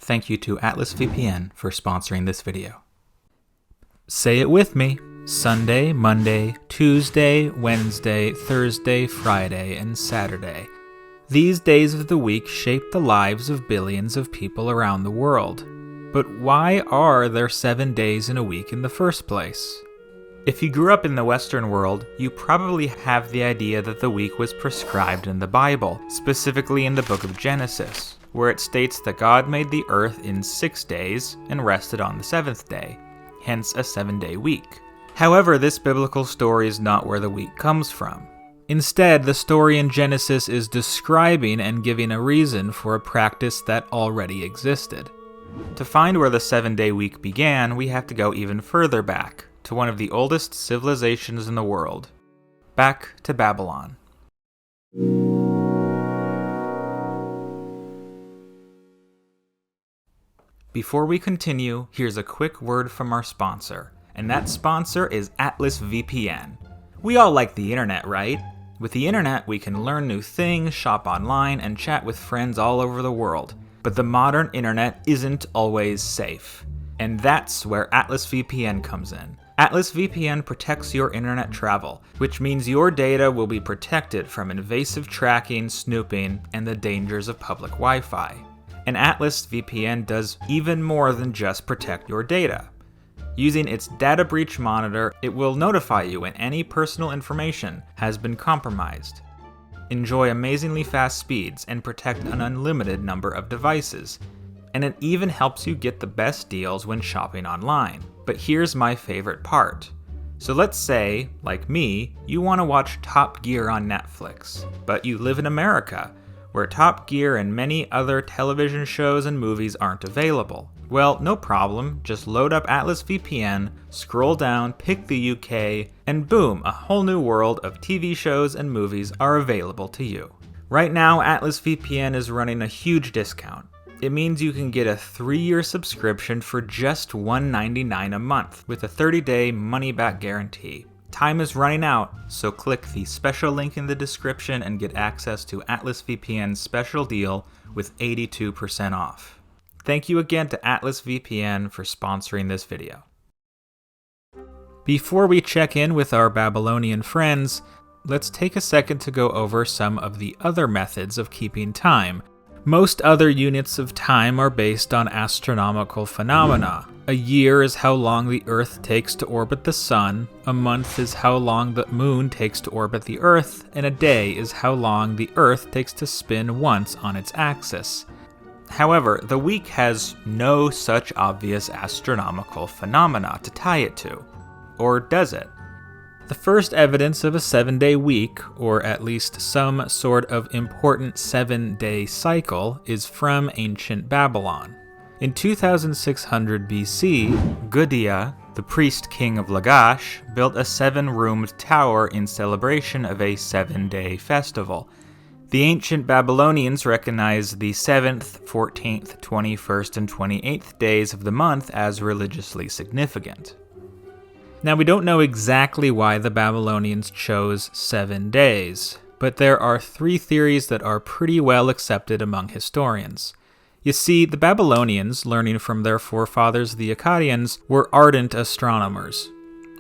Thank you to Atlas VPN for sponsoring this video. Say it with me. Sunday, Monday, Tuesday, Wednesday, Thursday, Friday, and Saturday. These days of the week shape the lives of billions of people around the world. But why are there 7 days in a week in the first place? If you grew up in the Western world, you probably have the idea that the week was prescribed in the Bible, specifically in the book of Genesis, where it states that God made the earth in 6 days and rested on the 7th day, hence a 7-day week. However, this biblical story is not where the week comes from. Instead, the story in Genesis is describing and giving a reason for a practice that already existed. To find where the 7-day week began, we have to go even further back, to one of the oldest civilizations in the world. Back to Babylon. Before we continue, here's a quick word from our sponsor, and that sponsor is Atlas VPN. We all like the internet, right? With the internet, we can learn new things, shop online, and chat with friends all over the world. But the modern internet isn't always safe. And that's where Atlas VPN comes in. Atlas VPN protects your internet travel, which means your data will be protected from invasive tracking, snooping, and the dangers of public Wi-Fi. And Atlas VPN does even more than just protect your data. Using its data breach monitor, it will notify you when any personal information has been compromised. Enjoy amazingly fast speeds and protect an unlimited number of devices. And it even helps you get the best deals when shopping online. But here's my favorite part. So let's say, like me, you want to watch Top Gear on Netflix, but you live in America, where Top Gear and many other television shows and movies aren't available. Well, no problem, just load up Atlas VPN, scroll down, pick the UK, and boom, a whole new world of TV shows and movies are available to you. Right now, Atlas VPN is running a huge discount. It means you can get a 3-year subscription for just $1.99 a month with a 30-day money-back guarantee. Time is running out, so click the special link in the description and get access to Atlas VPN's special deal with 82% off. Thank you again to Atlas VPN for sponsoring this video. Before we check in with our Babylonian friends, let's take a second to go over some of the other methods of keeping time. Most other units of time are based on astronomical phenomena. A year is how long the Earth takes to orbit the Sun, a month is how long the Moon takes to orbit the Earth, and a day is how long the Earth takes to spin once on its axis. However, the week has no such obvious astronomical phenomena to tie it to. Or does it? The first evidence of a 7-day week, or at least some sort of important 7-day cycle, is from ancient Babylon. In 2600 BC, Gudea, the priest king of Lagash, built a 7-roomed tower in celebration of a 7-day festival. The ancient Babylonians recognized the 7th, 14th, 21st, and 28th days of the month as religiously significant. Now, we don't know exactly why the Babylonians chose 7 days, but there are 3 theories that are pretty well accepted among historians. You see, the Babylonians, learning from their forefathers the Akkadians, were ardent astronomers.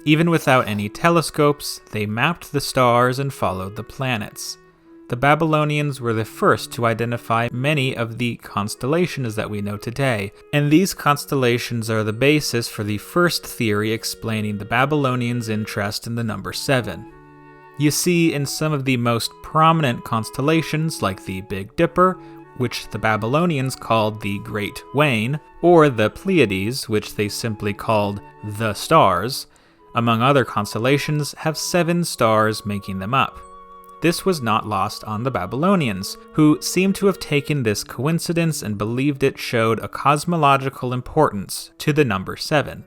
Even without any telescopes, they mapped the stars and followed the planets. The Babylonians were the first to identify many of the constellations that we know today, and these constellations are the basis for the first theory explaining the Babylonians' interest in the number 7. You see, in some of the most prominent constellations, like the Big Dipper, which the Babylonians called the Great Wain, or the Pleiades, which they simply called the Stars, among other constellations, have 7 stars making them up. This was not lost on the Babylonians, who seem to have taken this coincidence and believed it showed a cosmological importance to the number 7.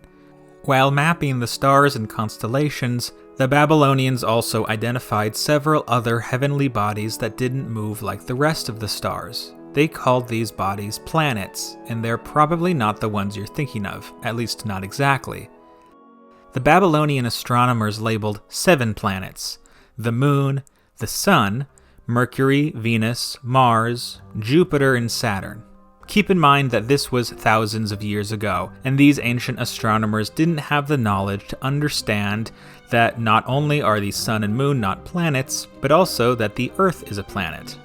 While mapping the stars and constellations, the Babylonians also identified several other heavenly bodies that didn't move like the rest of the stars. They called these bodies planets, and they're probably not the ones you're thinking of, at least not exactly. The Babylonian astronomers labeled 7 planets: the Moon, the Sun, Mercury, Venus, Mars, Jupiter, and Saturn. Keep in mind that this was thousands of years ago, and these ancient astronomers didn't have the knowledge to understand that not only are the sun and moon not planets, but also that the Earth is a planet.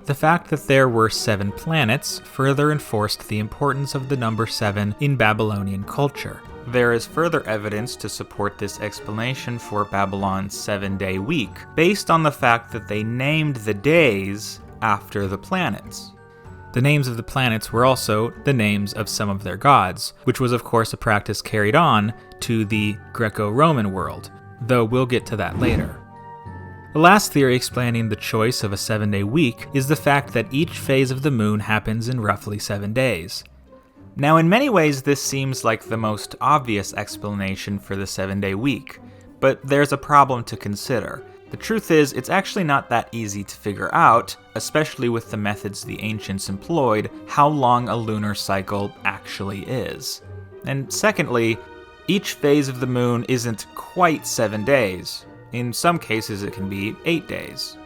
The fact that there were 7 planets further enforced the importance of the number 7 in Babylonian culture. There is further evidence to support this explanation for Babylon's 7-day week, based on the fact that they named the days after the planets. The names of the planets were also the names of some of their gods, which was of course a practice carried on to the Greco-Roman world, though we'll get to that later. The last theory explaining the choice of a 7-day week is the fact that each phase of the moon happens in roughly 7 days. Now, in many ways, this seems like the most obvious explanation for the 7-day week, but there's a problem to consider. The truth is, it's actually not that easy to figure out, especially with the methods the ancients employed, how long a lunar cycle actually is. And secondly, each phase of the moon isn't quite 7 days. In some cases, it can be 8 days.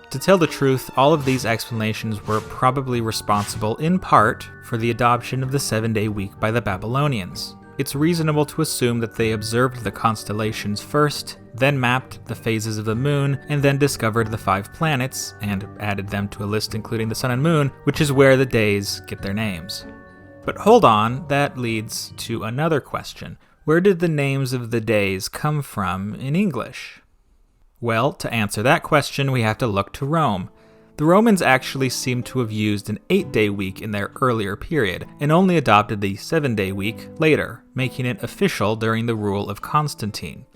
To tell the truth, all of these explanations were probably responsible in part for the adoption of the 7-day week by the Babylonians. It's reasonable to assume that they observed the constellations first, then mapped the phases of the moon, and then discovered the 5 planets, and added them to a list including the sun and moon, which is where the days get their names. But hold on, that leads to another question. Where did the names of the days come from in English? Well, to answer that question, we have to look to Rome. The Romans actually seem to have used an 8-day week in their earlier period, and only adopted the 7-day week later, making it official during the rule of Constantine.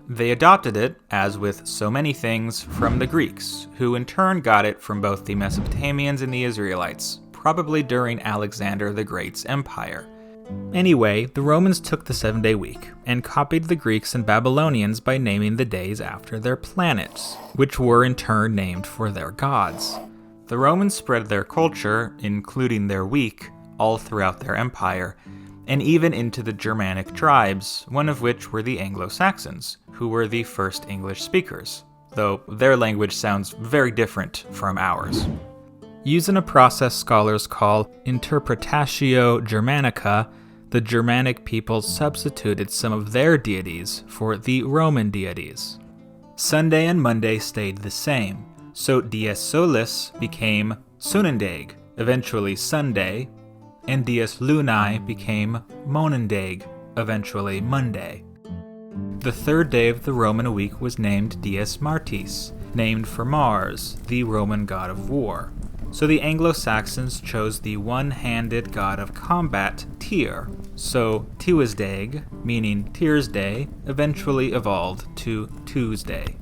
They adopted it, as with so many things, from the Greeks, who in turn got it from both the Mesopotamians and the Israelites, probably during Alexander the Great's empire. Anyway, the Romans took the 7-day week, and copied the Greeks and Babylonians by naming the days after their planets, which were in turn named for their gods. The Romans spread their culture, including their week, all throughout their empire, and even into the Germanic tribes, one of which were the Anglo-Saxons, who were the first English speakers, though their language sounds very different from ours. Using a process scholars call interpretatio Germanica, the Germanic peoples substituted some of their deities for the Roman deities. Sunday and Monday stayed the same, so Dies Solis became Sonnendag, eventually Sunday, and Dies Lunae became Monendag, eventually Monday. The 3rd day of the Roman week was named Dies Martis, named for Mars, the Roman god of war. So the Anglo-Saxons chose the one-handed god of combat, Tyr. So Tuesdag, meaning Tyr's Day, eventually evolved to Tuesday.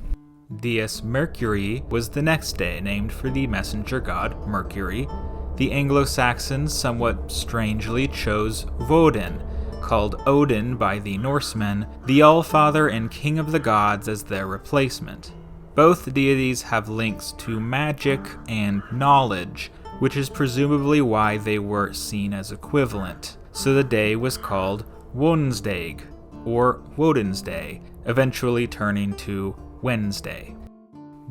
Dies Mercurii was the next day, named for the messenger god Mercury. The Anglo-Saxons somewhat strangely chose Woden, called Odin by the Norsemen, the All-Father and King of the Gods, as their replacement. Both deities have links to magic and knowledge, which is presumably why they were seen as equivalent, so the day was called Wonsdag, or Woden's Day, eventually turning to Wednesday.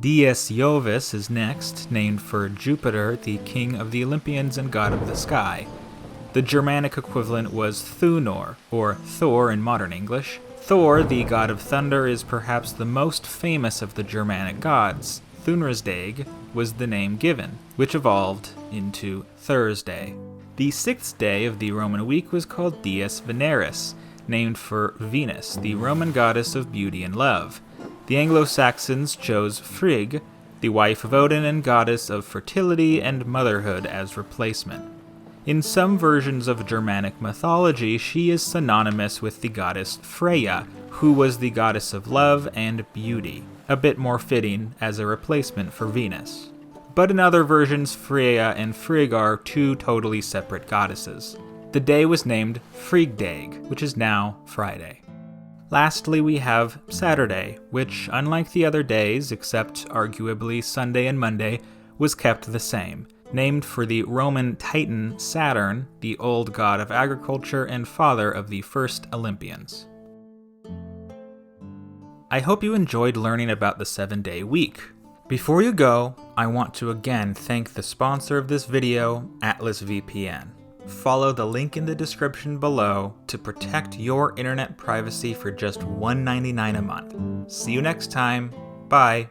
Dies Jovis is next, named for Jupiter, the king of the Olympians and god of the sky. The Germanic equivalent was Thunor, or Thor in modern English. Thor, the god of thunder, is perhaps the most famous of the Germanic gods. Thunrisdag was the name given, which evolved into Thursday. The 6th day of the Roman week was called Dies Veneris, named for Venus, the Roman goddess of beauty and love. The Anglo-Saxons chose Frigg, the wife of Odin and goddess of fertility and motherhood, as replacement. In some versions of Germanic mythology, she is synonymous with the goddess Freya, who was the goddess of love and beauty, a bit more fitting as a replacement for Venus. But in other versions, Freya and Frigg are 2 totally separate goddesses. The day was named Frigdag, which is now Friday. Lastly, we have Saturday, which, unlike the other days, except arguably Sunday and Monday, was kept the same, named for the Roman Titan Saturn, the old god of agriculture and father of the first Olympians. I hope you enjoyed learning about the 7-day week. Before you go, I want to again thank the sponsor of this video, Atlas VPN. Follow the link in the description below to protect your internet privacy for just $1.99 a month. See you next time. Bye.